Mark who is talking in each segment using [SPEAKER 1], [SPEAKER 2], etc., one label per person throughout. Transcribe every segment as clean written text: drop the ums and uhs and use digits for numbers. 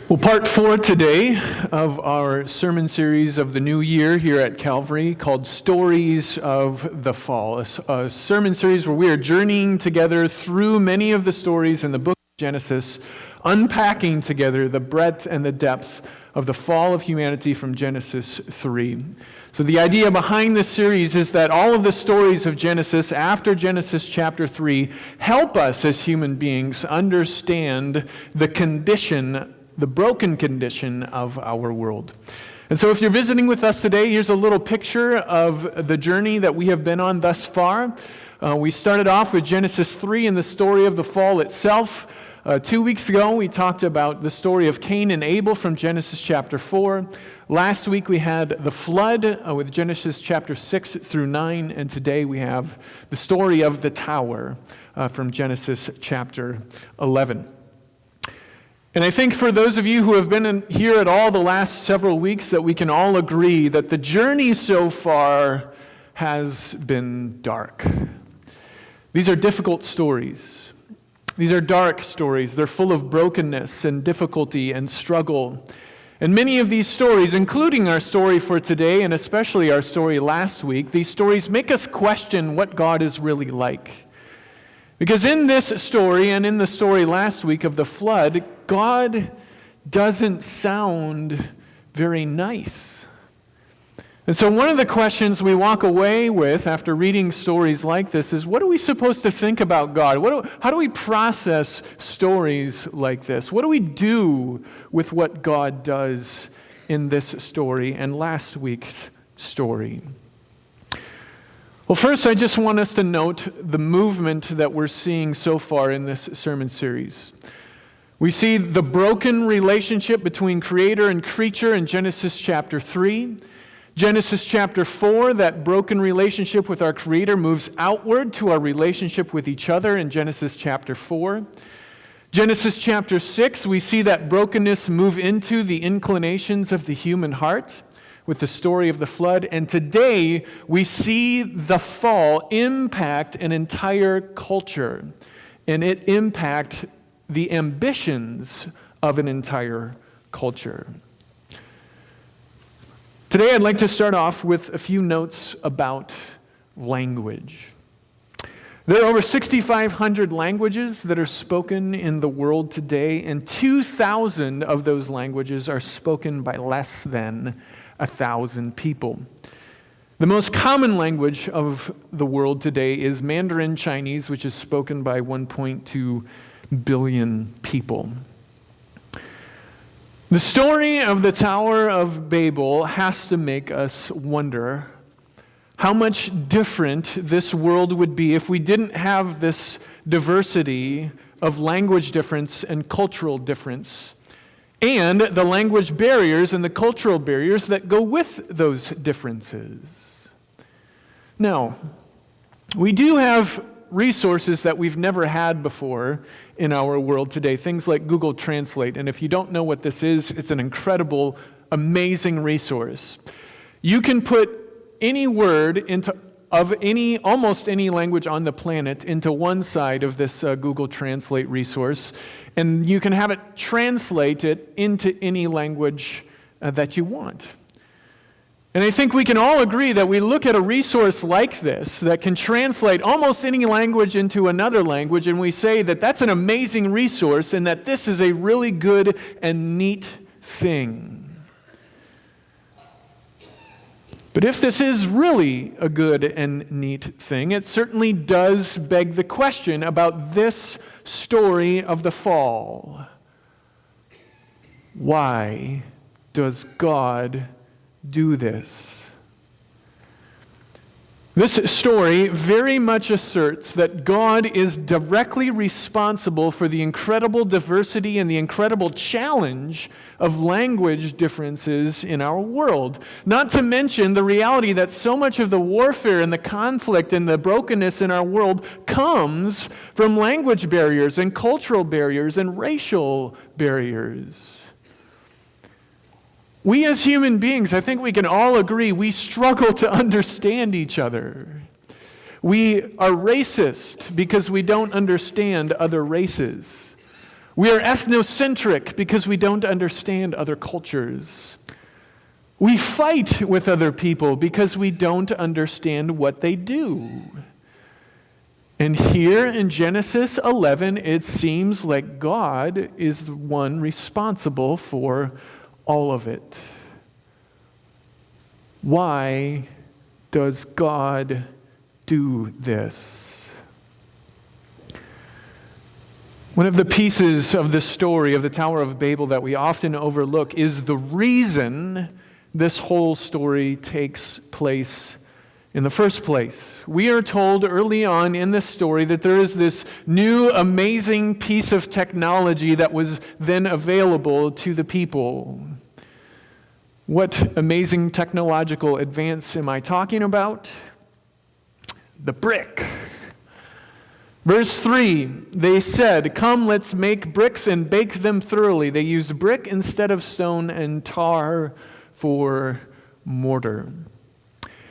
[SPEAKER 1] Well, part 4 today of our sermon series of the new year here at Calvary called Stories of the Fall, a sermon series where we are journeying together through many of the stories in the book of Genesis, unpacking together the breadth and the depth of the fall of humanity from Genesis 3. So the idea behind this series is that all of the stories of Genesis after Genesis chapter 3 help us as human beings understand the broken condition of our world. And so if you're visiting with us today, here's a little picture of the journey that we have been on thus far. We started off with Genesis 3 and the story of the fall itself. 2 weeks ago, we talked about the story of Cain and Abel from Genesis chapter 4. Last week, we had the flood with Genesis chapter 6 through 9. And today, we have the story of the tower from Genesis chapter 11. And I think for those of you who have been here at all the last several weeks, that we can all agree that the journey so far has been dark. These are difficult stories. These are dark stories. They're full of brokenness and difficulty and struggle. And many of these stories, including our story for today and especially our story last week, these stories make us question what God is really like. Because in this story and in the story last week of the flood, God doesn't sound very nice. And so one of the questions we walk away with after reading stories like this is, what are we supposed to think about God? How do we process stories like this? What do we do with what God does in this story and last week's story? Well, first, I just want us to note the movement that we're seeing so far in this sermon series. We see the broken relationship between creator and creature in Genesis chapter 3. Genesis chapter 4, that broken relationship with our creator moves outward to our relationship with each other in Genesis chapter 4. Genesis chapter 6, we see that brokenness move into the inclinations of the human heart with the story of the flood. And today, we see the fall impact an entire culture, and it impact the ambitions of an entire culture. Today, I'd like to start off with a few notes about language. There are over 6,500 languages that are spoken in the world today, and 2,000 of those languages are spoken by less than 1,000 people. The most common language of the world today is Mandarin Chinese, which is spoken by 1.2 billion people. The story of the Tower of Babel has to make us wonder how much different this world would be if we didn't have this diversity of language difference and cultural difference, and the language barriers and the cultural barriers that go with those differences. Now, we do have resources that we've never had before in our world today, things like Google Translate. And if you don't know what this is, it's an incredible, amazing resource. You can put any word of almost any language on the planet into one side of this Google Translate resource, and you can have it translate it into any language that you want. And I think we can all agree that we look at a resource like this that can translate almost any language into another language, and we say that that's an amazing resource and that this is a really good and neat thing. But if this is really a good and neat thing, it certainly does beg the question about this story of the fall. Why does God do this? This story very much asserts that God is directly responsible for the incredible diversity and the incredible challenge of language differences in our world. Not to mention the reality that so much of the warfare and the conflict and the brokenness in our world comes from language barriers and cultural barriers and racial barriers. We as human beings, I think we can all agree, we struggle to understand each other. We are racist because we don't understand other races. We are ethnocentric because we don't understand other cultures. We fight with other people because we don't understand what they do. And here in Genesis 11, it seems like God is the one responsible for all of it. Why does God do this? One of the pieces of the story of the Tower of Babel that we often overlook is the reason this whole story takes place in the first place. We are told early on in this story that there is this new amazing piece of technology that was then available to the people. What amazing technological advance am I talking about? The brick. Verse 3, they said, "Come, let's make bricks and bake them thoroughly." They used brick instead of stone and tar for mortar.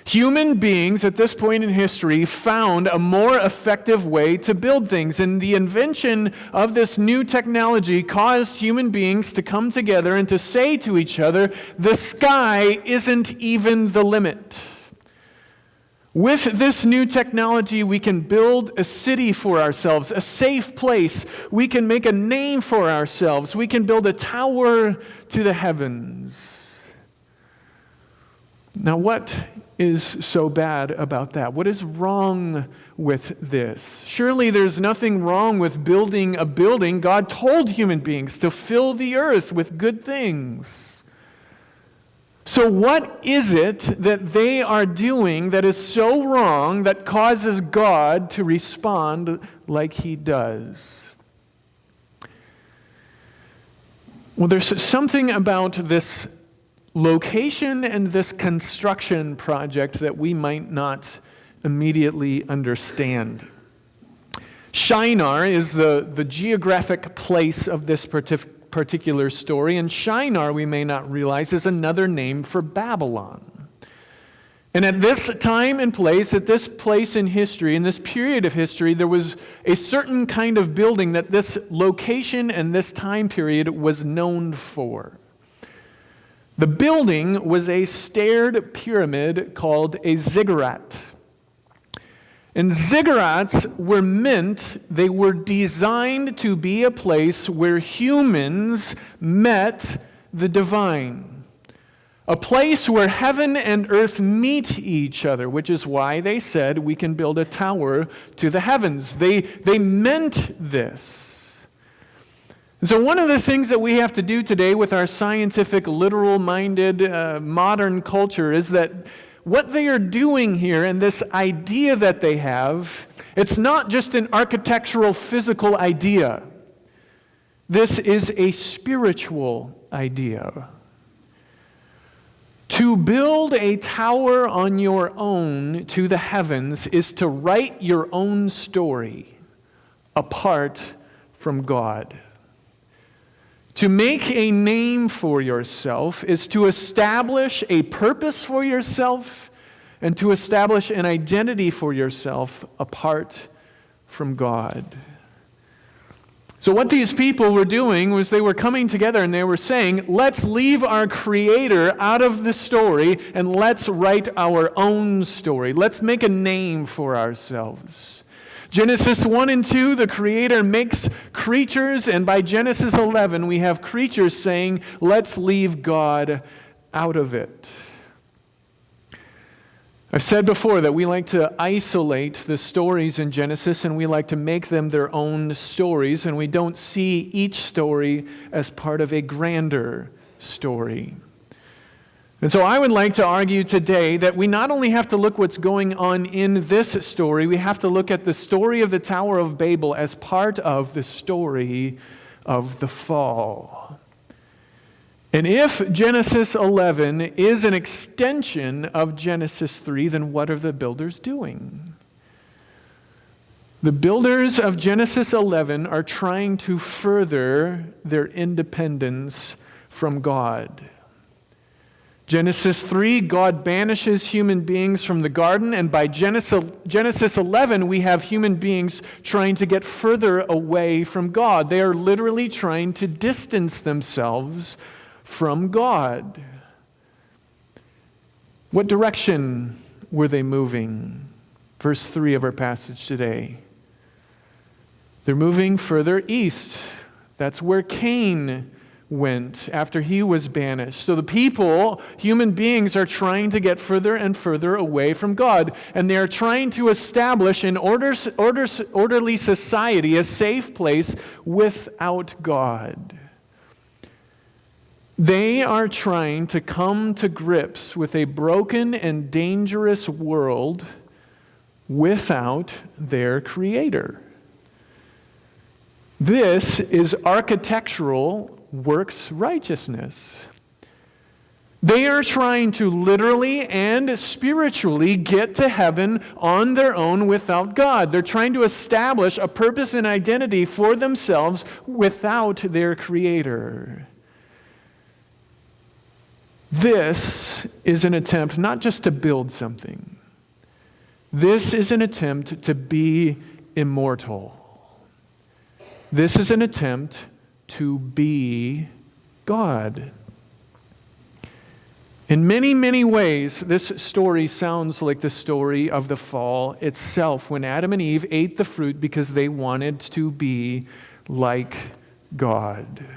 [SPEAKER 1] Human beings at this point in history found a more effective way to build things, and the invention of this new technology caused human beings to come together and to say to each other, the sky isn't even the limit. With this new technology, we can build a city for ourselves, a safe place. We can make a name for ourselves. We can build a tower to the heavens. Now, what is so bad about that? What is wrong with this? Surely there's nothing wrong with building a building. God told human beings to fill the earth with good things. So what is it that they are doing that is so wrong that causes God to respond like he does? Well, there's something about this location and this construction project that we might not immediately understand. Shinar is the geographic place of this particular story, and Shinar, we may not realize, is another name for Babylon. And at this time and place, at this place in history, in this period of history, there was a certain kind of building that this location and this time period was known for. The building was a staired pyramid called a ziggurat. And ziggurats they were designed to be a place where humans met the divine. A place where heaven and earth meet each other, which is why they said we can build a tower to the heavens. They meant this. And so one of the things that we have to do today with our scientific, literal-minded, modern culture is that what they are doing here and this idea that they have, it's not just an architectural, physical idea. This is a spiritual idea. To build a tower on your own to the heavens is to write your own story apart from God. To make a name for yourself is to establish a purpose for yourself and to establish an identity for yourself apart from God. So what these people were doing was they were coming together and they were saying, let's leave our Creator out of the story and let's write our own story. Let's make a name for ourselves. Genesis 1 and 2, the Creator makes creatures, and by Genesis 11, we have creatures saying, let's leave God out of it. I've said before that we like to isolate the stories in Genesis, and we like to make them their own stories, and we don't see each story as part of a grander story. And so I would like to argue today that we not only have to look what's going on in this story, we have to look at the story of the Tower of Babel as part of the story of the fall. And if Genesis 11 is an extension of Genesis 3, then what are the builders doing? The builders of Genesis 11 are trying to further their independence from God. Genesis 3, God banishes human beings from the garden, and by Genesis 11, we have human beings trying to get further away from God. They are literally trying to distance themselves from God. What direction were they moving? Verse 3 of our passage today. They're moving further east. That's where Cain went after he was banished. So the people, human beings, are trying to get further and further away from God, and they are trying to establish an orderly society, a safe place without God. They are trying to come to grips with a broken and dangerous world without their Creator. This is architectural works righteousness. They are trying to literally and spiritually get to heaven on their own without God. They're trying to establish a purpose and identity for themselves without their Creator. This is an attempt not just to build something. This is an attempt to be immortal. This is an attempt to be God. In many, many ways, this story sounds like the story of the fall itself, when Adam and Eve ate the fruit because they wanted to be like God.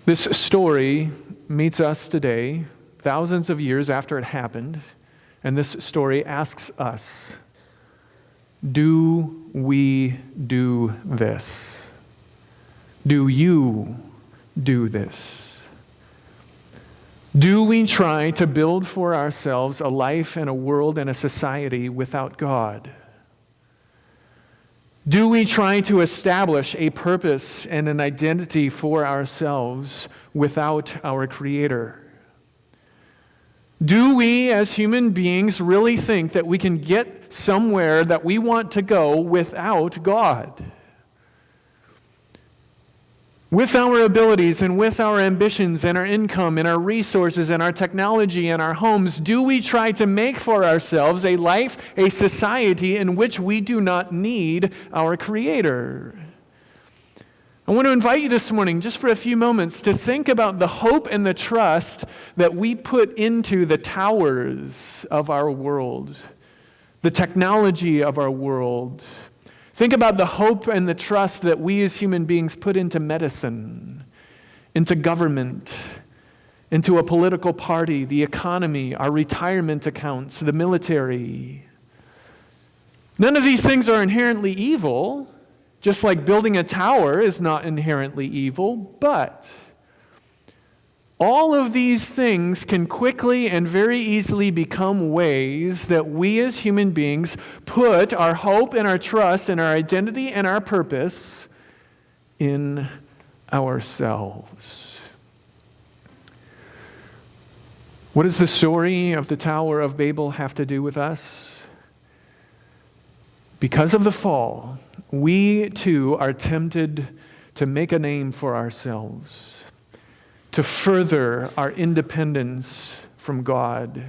[SPEAKER 1] This story meets us today, thousands of years after it happened, and this story asks us, do we do this? Do you do this? Do we try to build for ourselves a life and a world and a society without God? Do we try to establish a purpose and an identity for ourselves without our Creator? Do we, as human beings, really think that we can get somewhere that we want to go without God? With our abilities and with our ambitions and our income and our resources and our technology and our homes, do we try to make for ourselves a life, a society in which we do not need our Creator? I want to invite you this morning, just for a few moments, to think about the hope and the trust that we put into the towers of our world, the technology of our world. Think about the hope and the trust that we as human beings put into medicine, into government, into a political party, the economy, our retirement accounts, the military. None of these things are inherently evil. Just like building a tower is not inherently evil, but all of these things can quickly and very easily become ways that we as human beings put our hope and our trust and our identity and our purpose in ourselves. What does the story of the Tower of Babel have to do with us? Because of the fall, we too are tempted to make a name for ourselves, to further our independence from God.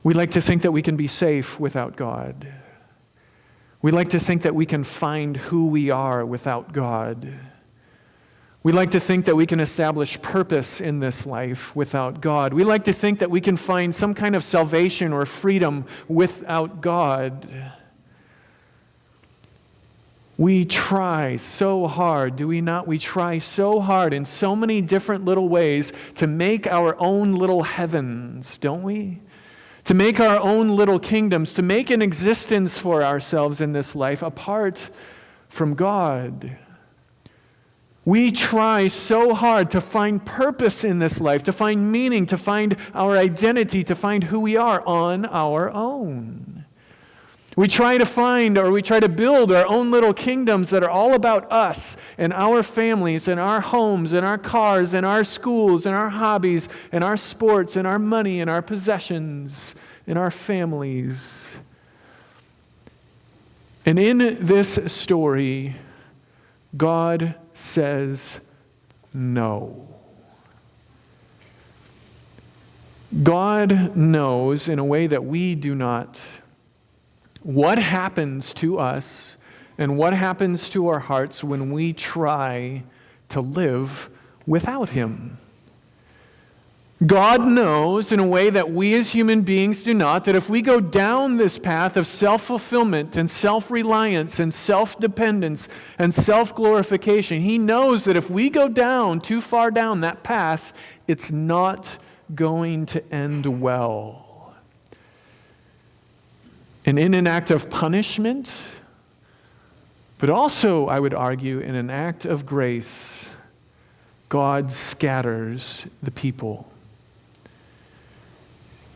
[SPEAKER 1] We like to think that we can be safe without God. We like to think that we can find who we are without God. We like to think that we can establish purpose in this life without God. We like to think that we can find some kind of salvation or freedom without God. We try so hard, do we not? We try so hard in so many different little ways to make our own little heavens, don't we? To make our own little kingdoms, to make an existence for ourselves in this life apart from God. We try so hard to find purpose in this life, to find meaning, to find our identity, to find who we are on our own. We try to build our own little kingdoms that are all about us and our families and our homes and our cars and our schools and our hobbies and our sports and our money and our possessions and our families. And in this story, God says no. God knows in a way that we do not what happens to us and what happens to our hearts when we try to live without Him. God knows in a way that we as human beings do not, that if we go down this path of self-fulfillment and self-reliance and self-dependence and self-glorification, He knows that if we go down too far down that path, it's not going to end well. And in an act of punishment, but also, I would argue, in an act of grace, God scatters the people.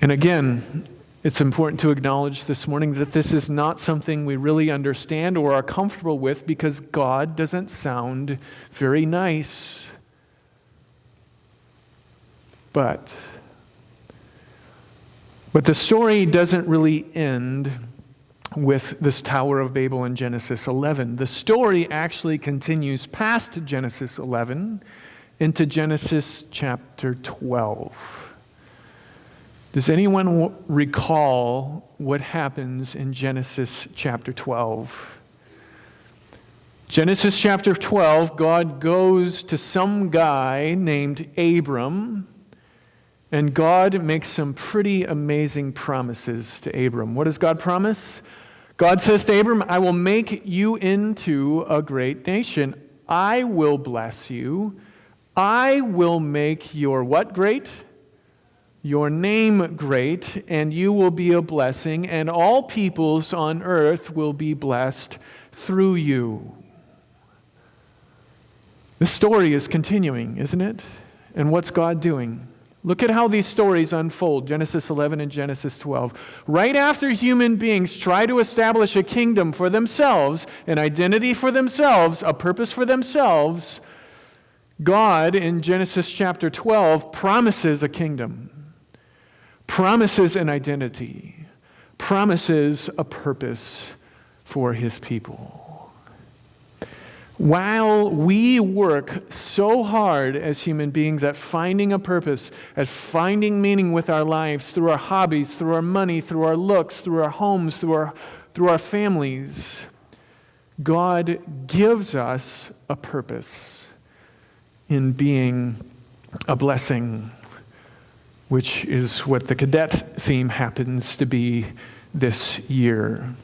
[SPEAKER 1] And again, it's important to acknowledge this morning that this is not something we really understand or are comfortable with, because God doesn't sound very nice. But the story doesn't really end with this Tower of Babel in Genesis 11. The story actually continues past Genesis 11 into Genesis chapter 12. Does anyone recall what happens in Genesis chapter 12? Genesis chapter 12, God goes to some guy named Abram, and God makes some pretty amazing promises to Abram. What does God promise? God says to Abram, I will make you into a great nation. I will bless you. I will make your what great? Your name great, and you will be a blessing, and all peoples on earth will be blessed through you. The story is continuing, isn't it? And what's God doing? Look at how these stories unfold, Genesis 11 and Genesis 12. Right after human beings try to establish a kingdom for themselves, an identity for themselves, a purpose for themselves, God, in Genesis chapter 12, promises a kingdom, promises an identity, promises a purpose for His people. While we work so hard as human beings at finding a purpose, at finding meaning with our lives, through our hobbies, through our money, through our looks, through our homes, through our families, God gives us a purpose in being a blessing, which is what the cadet theme happens to be this year.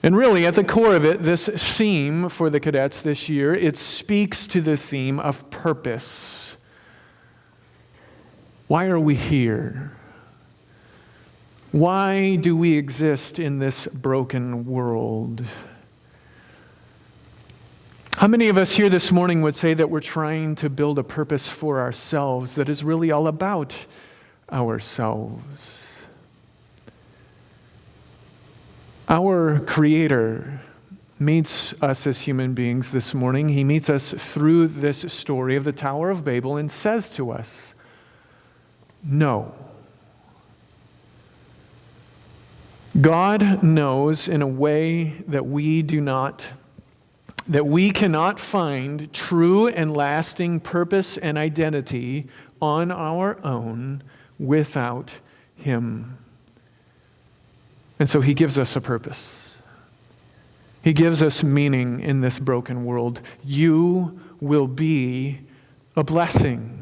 [SPEAKER 1] And really, at the core of it, this theme for the cadets this year, it speaks to the theme of purpose. Why are we here? Why do we exist in this broken world? How many of us here this morning would say that we're trying to build a purpose for ourselves that is really all about ourselves? Our Creator meets us as human beings this morning. He meets us through this story of the Tower of Babel and says to us, no. God knows in a way that we do not, that we cannot find true and lasting purpose and identity on our own without Him. And so He gives us a purpose. He gives us meaning in this broken world. You will be a blessing.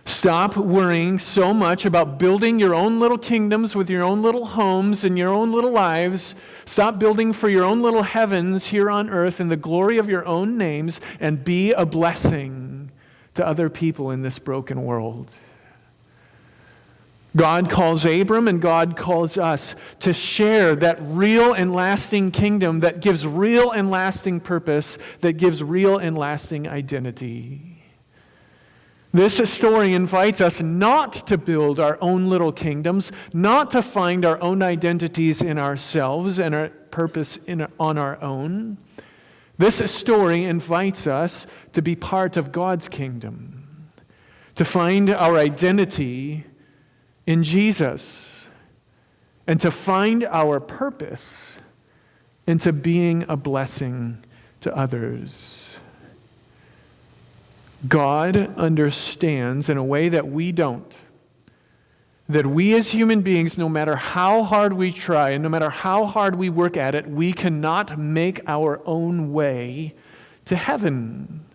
[SPEAKER 1] Stop worrying so much about building your own little kingdoms with your own little homes and your own little lives. Stop building for your own little heavens here on earth in the glory of your own names, and be a blessing to other people in this broken world. God calls Abram and God calls us to share that real and lasting kingdom that gives real and lasting purpose, that gives real and lasting identity. This story invites us not to build our own little kingdoms, not to find our own identities in ourselves and our purpose on our own. This story invites us to be part of God's kingdom, to find our identity in Jesus, and to find our purpose into being a blessing to others. God understands in a way that we don't, that we as human beings, no matter how hard we try and no matter how hard we work at it, we cannot make our own way to heaven.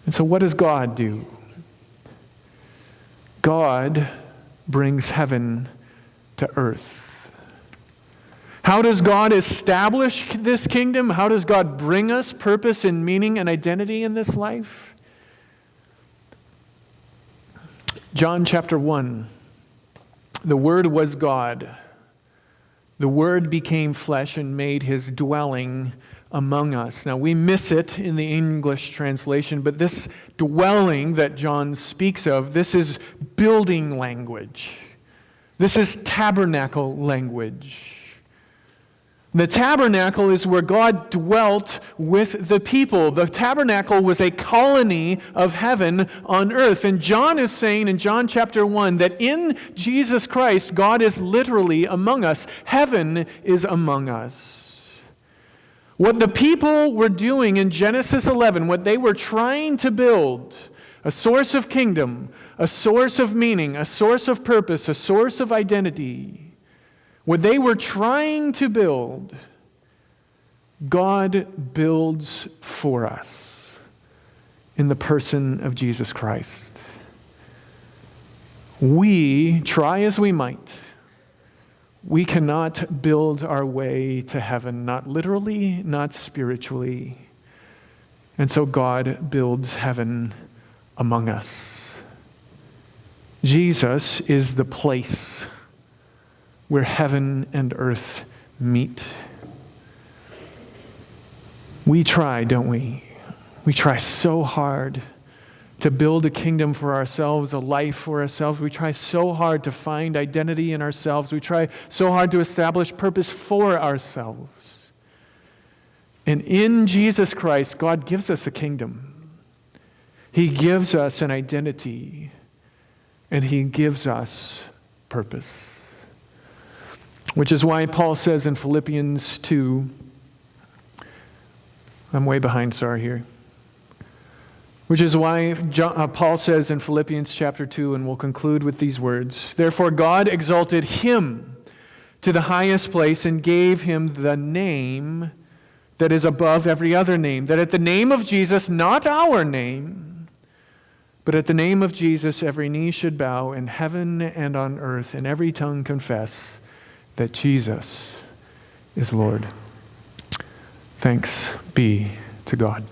[SPEAKER 1] And so what does God do? God brings heaven to earth. How does God establish this kingdom? How does God bring us purpose and meaning and identity in this life? John chapter 1. The Word was God. The Word became flesh and made his dwelling among us. Now, we miss it in the English translation, but this dwelling that John speaks of, this is building language. This is tabernacle language. The tabernacle is where God dwelt with the people. The tabernacle was a colony of heaven on earth. And John is saying in John chapter 1 that in Jesus Christ, God is literally among us. Heaven is among us. What the people were doing in Genesis 11, what they were trying to build, a source of kingdom, a source of meaning, a source of purpose, a source of identity, what they were trying to build, God builds for us in the person of Jesus Christ. We, try as we might, we cannot build our way to heaven, not literally, not spiritually. And so God builds heaven among us. Jesus is the place where heaven and earth meet. We try, don't we? We try so hard to build a kingdom for ourselves, a life for ourselves. We try so hard to find identity in ourselves. We try so hard to establish purpose for ourselves. And in Jesus Christ, God gives us a kingdom. He gives us an identity, and he gives us purpose. Which is why Paul says in Philippians 2, I'm way behind, sorry here. Which is why Paul says in Philippians chapter 2, and we'll conclude with these words, "Therefore God exalted him to the highest place and gave him the name that is above every other name, that at the name of Jesus, not our name, but at the name of Jesus every knee should bow in heaven and on earth, and every tongue confess that Jesus is Lord." Thanks be to God.